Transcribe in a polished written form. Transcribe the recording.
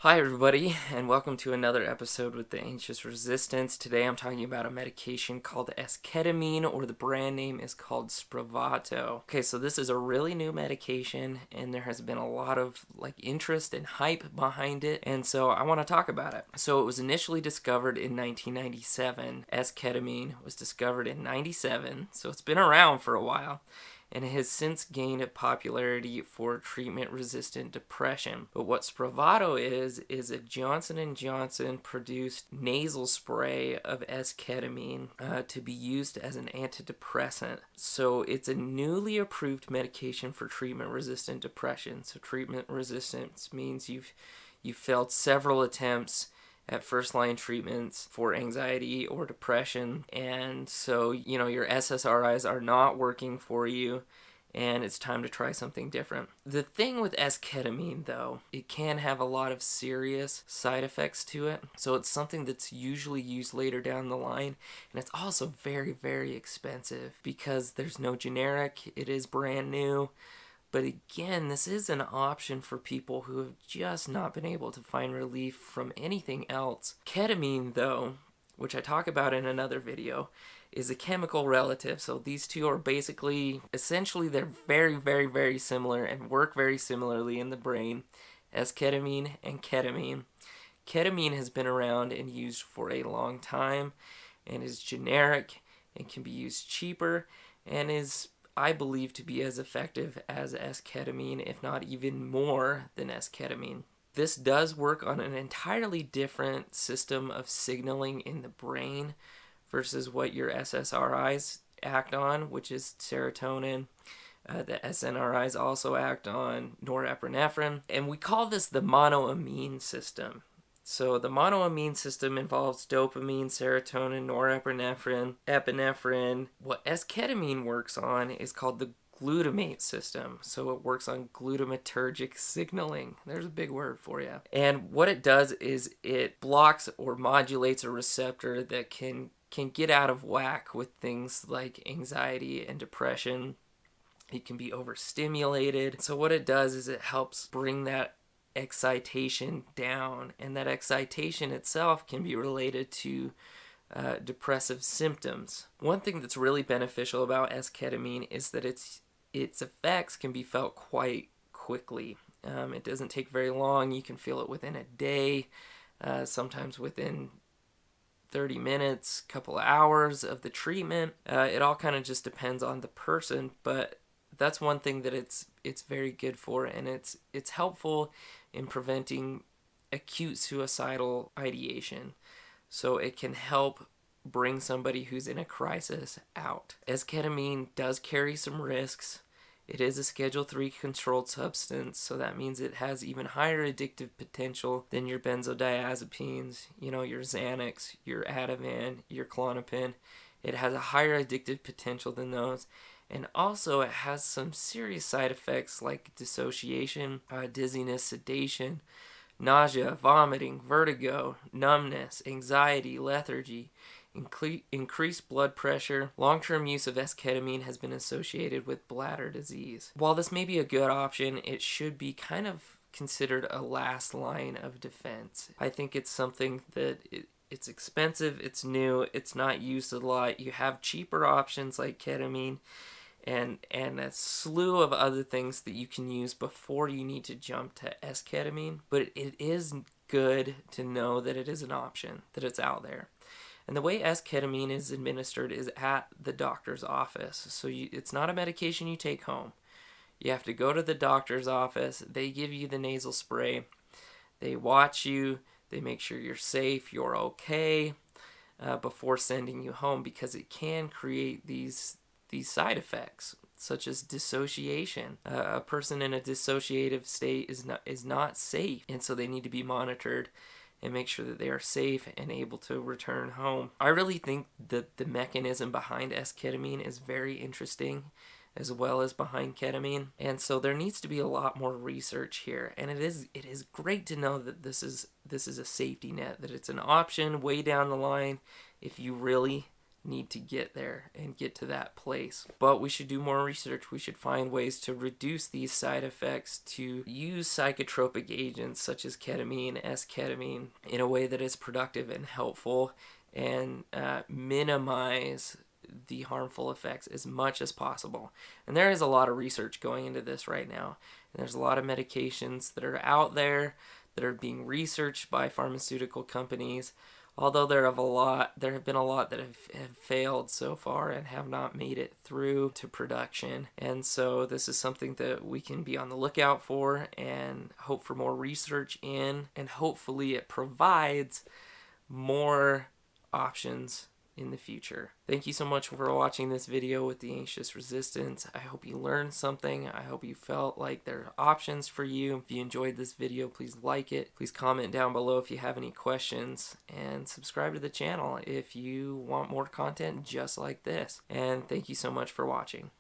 Hi, everybody, and welcome to another episode with the Anxious Resistance. Today I'm talking about a medication called Esketamine, or the brand name is called Spravato. Okay, so this is a really new medication, and there has been a lot of interest and hype behind it, and so I want to talk about it. So it was initially discovered in 1997. Esketamine was discovered in 97, so it's been around for a while, and it has since gained popularity for treatment-resistant depression. But what Spravato is a Johnson & Johnson produced nasal spray of esketamine to be used as an antidepressant. So it's a newly approved medication for treatment-resistant depression. So treatment resistance means you've failed several attempts at first-line treatments for anxiety or depression, and so your SSRIs are not working for you, and it's time to try something different. The thing with esketamine, though, it can have a lot of serious side effects to it, so it's something that's usually used later down the line, and it's also very, very expensive because there's no generic, it is brand new. But again, this is an option for people who have just not been able to find relief from anything else. Ketamine, though, which I talk about in another video, is a chemical relative. So these two are essentially, they're very, very, very similar and work very similarly in the brain as ketamine and ketamine. Ketamine has been around and used for a long time and is generic and can be used cheaper and is, I believe, to be as effective as esketamine, if not even more than esketamine. This does work on an entirely different system of signaling in the brain versus what your SSRIs act on, which is serotonin. The SNRIs also act on norepinephrine, and we call this the monoamine system. So the monoamine system involves dopamine, serotonin, norepinephrine, epinephrine. What esketamine works on is called the glutamate system. So it works on glutamatergic signaling. There's a big word for you. And what it does is it blocks or modulates a receptor that can get out of whack with things like anxiety and depression. It can be overstimulated. So what it does is it helps bring that excitation down, and that excitation itself can be related to depressive symptoms. One thing that's really beneficial about esketamine is that its effects can be felt quite quickly. It doesn't take very long. You can feel it within a day, sometimes within 30 minutes, couple of hours of the treatment. It all kind of just depends on the person, but that's one thing that it's very good for, and it's helpful in preventing acute suicidal ideation. So it can help bring somebody who's in a crisis out. Esketamine does carry some risks. It is a Schedule III controlled substance, so that means it has even higher addictive potential than your benzodiazepines, your Xanax, your Ativan, your Klonopin. It has a higher addictive potential than those. And also, it has some serious side effects like dissociation, dizziness, sedation, nausea, vomiting, vertigo, numbness, anxiety, lethargy, increased blood pressure. Long-term use of esketamine has been associated with bladder disease. While this may be a good option, it should be kind of considered a last line of defense. I think it's something that it's expensive, it's new, it's not used a lot. You have cheaper options like ketamine and a slew of other things that you can use before you need to jump to esketamine. But it is good to know that it is an option, that it's out there. And the way esketamine is administered is at the doctor's office. So it's not a medication you take home. You have to go to the doctor's office. They give you the nasal spray. They watch you. They make sure you're safe, you're okay, before sending you home, because it can create these side effects, such as dissociation. A person in a dissociative state is not safe, and so they need to be monitored and make sure that they are safe and able to return home. I really think that the mechanism behind esketamine is very interesting, as well as behind ketamine, and so there needs to be a lot more research here. And it is great to know that this is a safety net, that it's an option way down the line if you really need to get there and get to that place. But we should do more research. We should find ways to reduce these side effects, to use psychotropic agents such as ketamine, esketamine, in a way that is productive and helpful, and minimize the harmful effects as much as possible. And there is a lot of research going into this right now. And there's a lot of medications that are out there that are being researched by pharmaceutical companies. Although there have been a lot that have failed so far and have not made it through to production. And so this is something that we can be on the lookout for and hope for more research in, and hopefully it provides more options in the future. Thank you so much for watching this video with the anxious resistance. I hope you learned something. I hope you felt like there are options for you. If you enjoyed this video, please like it. Please comment down below if you have any questions, and subscribe to the channel if you want more content just like this. And thank you so much for watching.